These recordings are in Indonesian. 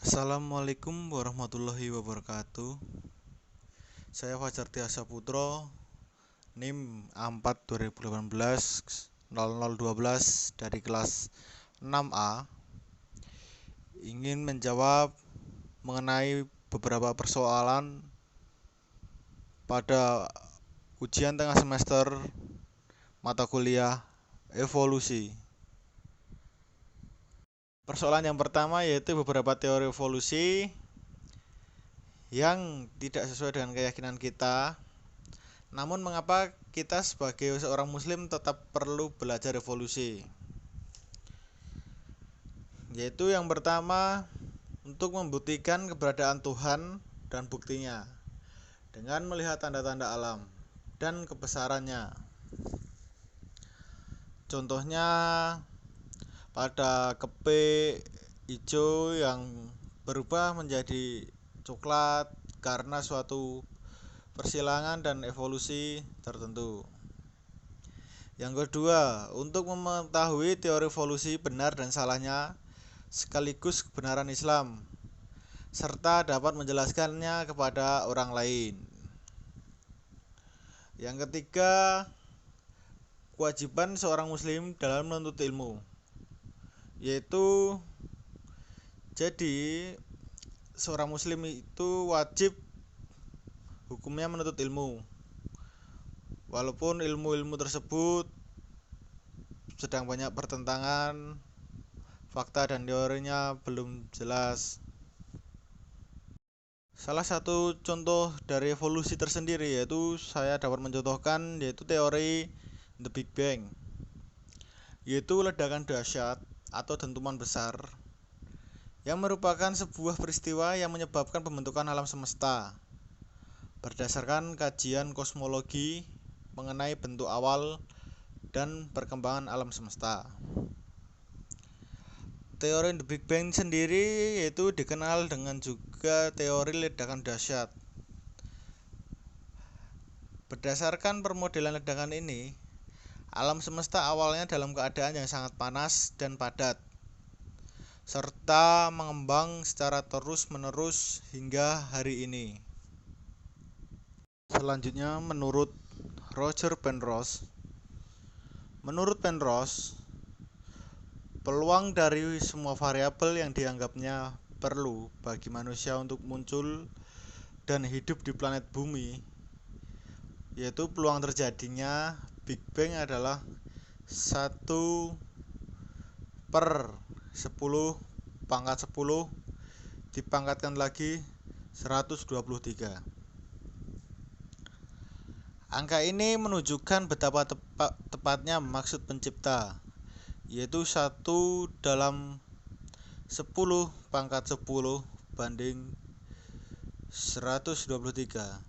Assalamualaikum warahmatullahi wabarakatuh. Saya Fajar Tiasa Putro, NIM A4 2018 0012 dari kelas 6A, ingin menjawab mengenai beberapa persoalan pada ujian tengah semester mata kuliah evolusi. Persoalan yang pertama yaitu beberapa teori evolusi yang tidak sesuai dengan keyakinan kita. Namun mengapa kita sebagai seorang muslim tetap perlu belajar evolusi? Yaitu yang pertama, untuk membuktikan keberadaan Tuhan dan buktinya dengan melihat tanda-tanda alam dan kebesarannya. Contohnya pada kepik hijau yang berubah menjadi coklat karena suatu persilangan dan evolusi tertentu. Yang kedua, untuk mengetahui teori evolusi benar dan salahnya sekaligus kebenaran Islam serta dapat menjelaskannya kepada orang lain. Yang ketiga, kewajiban seorang muslim dalam menuntut ilmu, yaitu jadi seorang muslim itu wajib hukumnya menuntut ilmu, walaupun ilmu-ilmu tersebut sedang banyak pertentangan, fakta dan teorinya belum jelas. Salah satu contoh dari evolusi tersendiri yaitu saya dapat mencontohkan yaitu teori The Big Bang, yaitu ledakan dahsyat atau dentuman besar yang merupakan sebuah peristiwa yang menyebabkan pembentukan alam semesta berdasarkan kajian kosmologi mengenai bentuk awal dan perkembangan alam semesta. Teori The Big Bang sendiri yaitu dikenal dengan juga teori ledakan dahsyat. Berdasarkan permodelan ledakan ini, alam semesta awalnya dalam keadaan yang sangat panas dan padat, serta mengembang secara terus-menerus hingga hari ini. Selanjutnya, menurut Roger Penrose, peluang dari semua variabel yang dianggapnya perlu bagi manusia untuk muncul dan hidup di planet bumi, yaitu peluang terjadinya Big Bang adalah 1/10⁻10 dipangkatkan lagi 123. Angka ini menunjukkan betapa tepatnya maksud pencipta, yaitu 1/10⁻10 banding 123.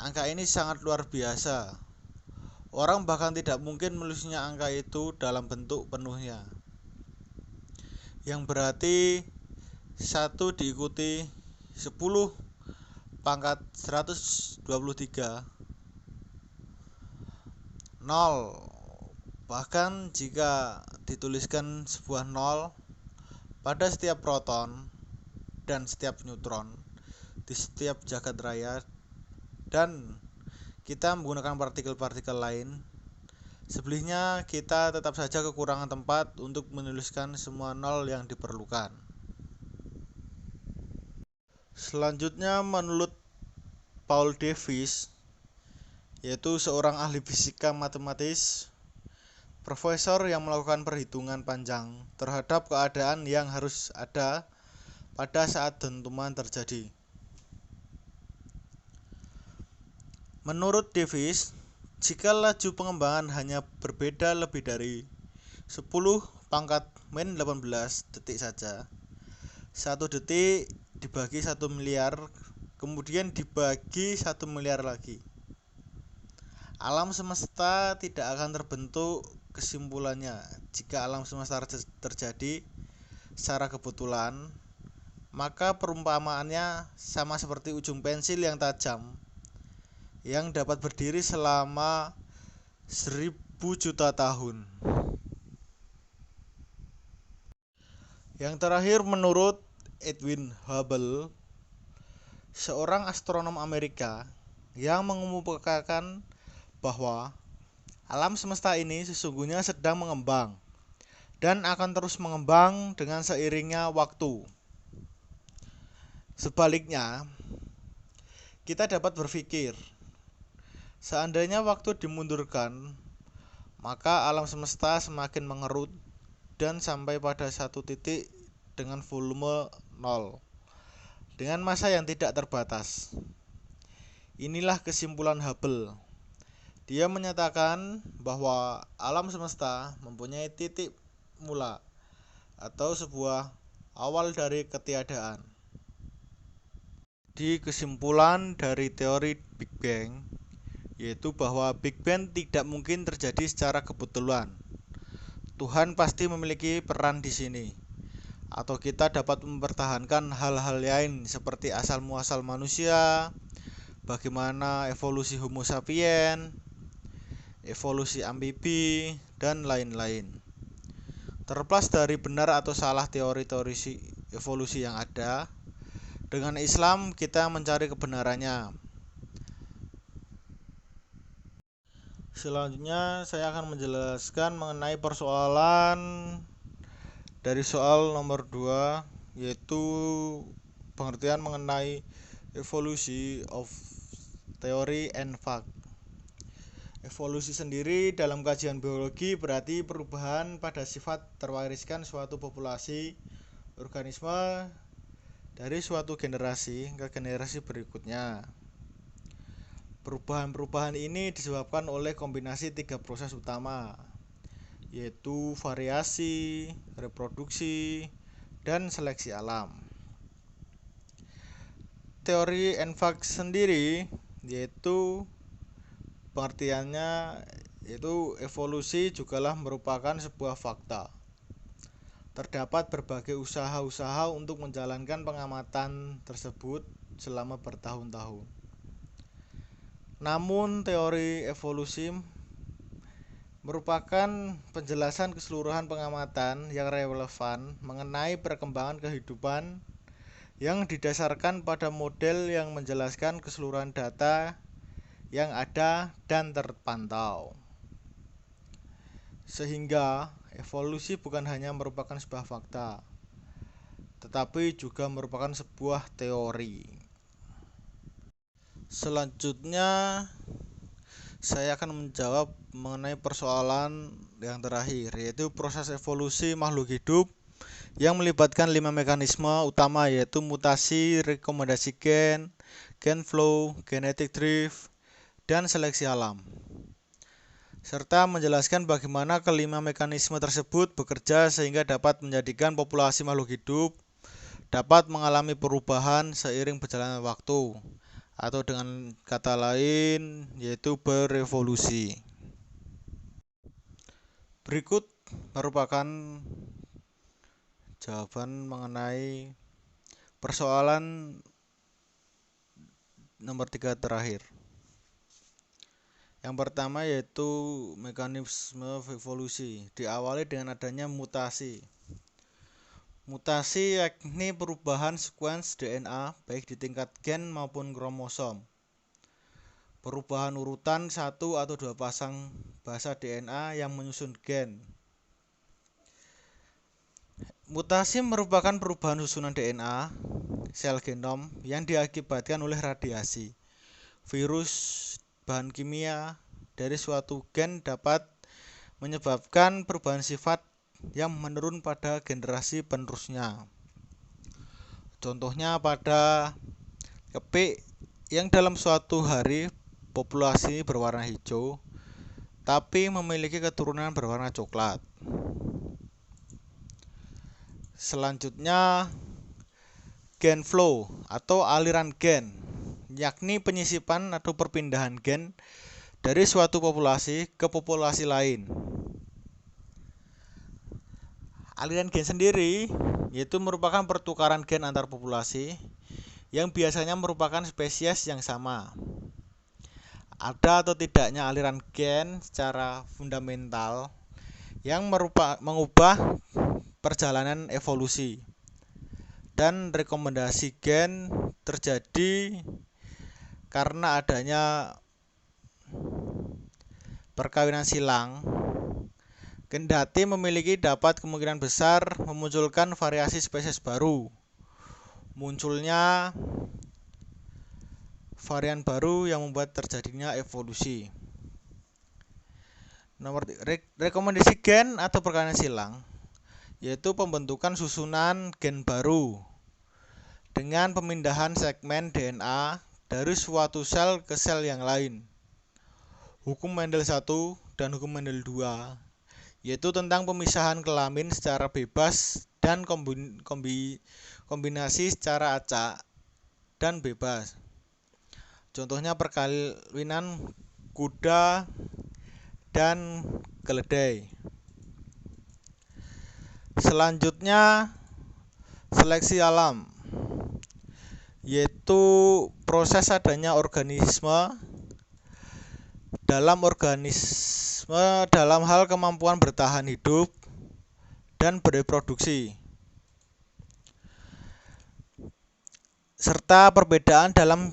Angka ini sangat luar biasa. Orang bahkan tidak mungkin menulisnya angka itu dalam bentuk penuhnya, yang berarti 1 diikuti 10⁻123 0. Bahkan jika dituliskan sebuah 0 pada setiap proton dan setiap neutron di setiap jagat raya dan kita menggunakan partikel-partikel lain, sebenarnya kita tetap saja kekurangan tempat untuk menuliskan semua 0 yang diperlukan. Selanjutnya, menurut Paul Davies, yaitu seorang ahli fisika matematis, profesor yang melakukan perhitungan panjang terhadap keadaan yang harus ada pada saat dentuman terjadi. Menurut Davies, jika laju pengembangan hanya berbeda lebih dari 10⁻⁻18 detik saja, 1 detik dibagi 1 miliar, kemudian dibagi 1 miliar lagi, alam semesta tidak akan terbentuk. Kesimpulannya, jika alam semesta terjadi secara kebetulan, maka perumpamaannya sama seperti ujung pensil yang tajam yang dapat berdiri selama 1000 juta tahun. Yang terakhir, menurut Edwin Hubble, seorang astronom Amerika yang mengemukakan bahwa alam semesta ini sesungguhnya sedang mengembang dan akan terus mengembang dengan seiringnya waktu. Sebaliknya, kita dapat berpikir, seandainya waktu dimundurkan, maka alam semesta semakin mengerut dan sampai pada satu titik dengan volume nol, dengan massa yang tidak terbatas. Inilah kesimpulan Hubble. Dia menyatakan bahwa alam semesta mempunyai titik mula atau sebuah awal dari ketiadaan. Di kesimpulan dari teori Big Bang, yaitu bahwa Big Bang tidak mungkin terjadi secara kebetulan. Tuhan pasti memiliki peran di sini. Atau kita dapat mempertahankan hal-hal lain seperti asal muasal manusia, bagaimana evolusi Homo sapiens, evolusi amfibi, dan lain-lain. Terlepas dari benar atau salah teori-teori evolusi yang ada, dengan Islam kita mencari kebenarannya. Selanjutnya saya akan menjelaskan mengenai persoalan dari soal nomor 2, yaitu pengertian mengenai evolusi of theory and fact. Evolusi sendiri dalam kajian biologi berarti perubahan pada sifat terwariskan suatu populasi organisme dari suatu generasi ke generasi berikutnya. Perubahan-perubahan ini disebabkan oleh kombinasi 3 proses utama, yaitu variasi, reproduksi, dan seleksi alam. Teori and fact sendiri yaitu pengertiannya yaitu evolusi jugalah merupakan sebuah fakta. Terdapat berbagai usaha-usaha untuk menjalankan pengamatan tersebut selama bertahun-tahun. Namun teori evolusi merupakan penjelasan keseluruhan pengamatan yang relevan mengenai perkembangan kehidupan yang didasarkan pada model yang menjelaskan keseluruhan data yang ada dan terpantau. Sehingga evolusi bukan hanya merupakan sebuah fakta, tetapi juga merupakan sebuah teori. Selanjutnya saya akan menjawab mengenai persoalan yang terakhir, yaitu proses evolusi makhluk hidup yang melibatkan 5 mekanisme utama, yaitu mutasi, rekomendasi gen, gen flow, genetic drift, dan seleksi alam, serta menjelaskan bagaimana kelima mekanisme tersebut bekerja sehingga dapat menjadikan populasi makhluk hidup dapat mengalami perubahan seiring berjalannya waktu, atau dengan kata lain yaitu berevolusi. Berikut merupakan jawaban mengenai persoalan nomor 3 terakhir. Yang pertama yaitu mekanisme evolusi, diawali dengan adanya mutasi. Mutasi yakni perubahan sekuens DNA baik di tingkat gen maupun kromosom. Perubahan urutan 1 atau 2 pasang basa DNA yang menyusun gen. Mutasi merupakan perubahan susunan DNA sel genom yang diakibatkan oleh radiasi, virus, bahan kimia dari suatu gen dapat menyebabkan perubahan sifat yang menurun pada generasi penerusnya. Contohnya pada kepik yang dalam suatu hari populasi berwarna hijau tapi memiliki keturunan berwarna coklat. Selanjutnya gen flow atau aliran gen, yakni penyisipan atau perpindahan gen dari suatu populasi ke populasi lain. Aliran gen sendiri yaitu merupakan pertukaran gen antar populasi yang biasanya merupakan spesies yang sama. Ada atau tidaknya aliran gen secara fundamental yang mengubah perjalanan evolusi. Dan rekomendasi gen terjadi karena adanya perkawinan silang. Kendati memiliki dapat kemungkinan besar memunculkan variasi spesies baru. Munculnya varian baru yang membuat terjadinya evolusi. Nomor rekomendasi gen atau perkawinan silang yaitu pembentukan susunan gen baru dengan pemindahan segmen DNA dari suatu sel ke sel yang lain. Hukum Mendel 1 dan hukum Mendel 2 yaitu tentang pemisahan kelamin secara bebas dan kombinasi secara acak dan bebas. Contohnya perkawinan kuda dan keledai. Selanjutnya seleksi alam, yaitu proses adanya organisme dalam hal kemampuan bertahan hidup dan bereproduksi, serta perbedaan dalam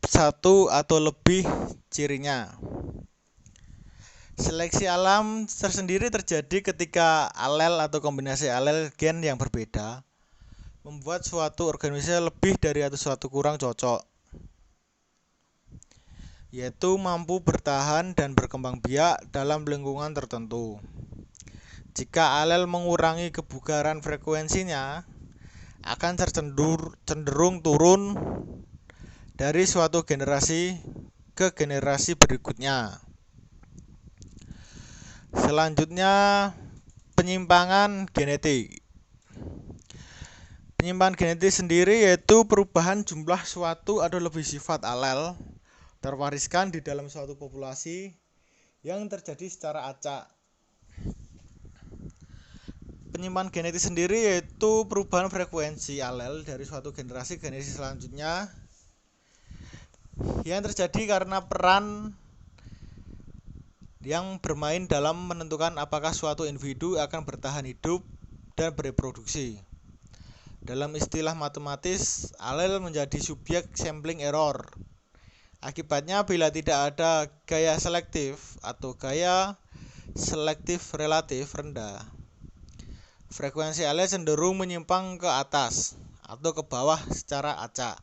satu atau lebih cirinya. Seleksi alam tersendiri terjadi ketika alel atau kombinasi alel gen yang berbeda membuat suatu organisme lebih dari atau suatu kurang cocok, yaitu mampu bertahan dan berkembang biak dalam lingkungan tertentu. Jika alel mengurangi kebugaran frekuensinya, akan cenderung turun dari suatu generasi ke generasi berikutnya. Selanjutnya, penyimpangan genetik. Penyimpangan genetik sendiri yaitu perubahan jumlah suatu atau lebih sifat alel terwariskan di dalam suatu populasi yang terjadi secara acak. Penyimpangan genetik sendiri yaitu perubahan frekuensi alel dari suatu generasi ke generasi selanjutnya yang terjadi karena peran yang bermain dalam menentukan apakah suatu individu akan bertahan hidup dan bereproduksi. Dalam istilah matematis, alel menjadi subjek sampling error. Akibatnya, bila tidak ada gaya selektif atau gaya selektif relatif rendah, frekuensi alel cenderung menyimpang ke atas atau ke bawah secara acak.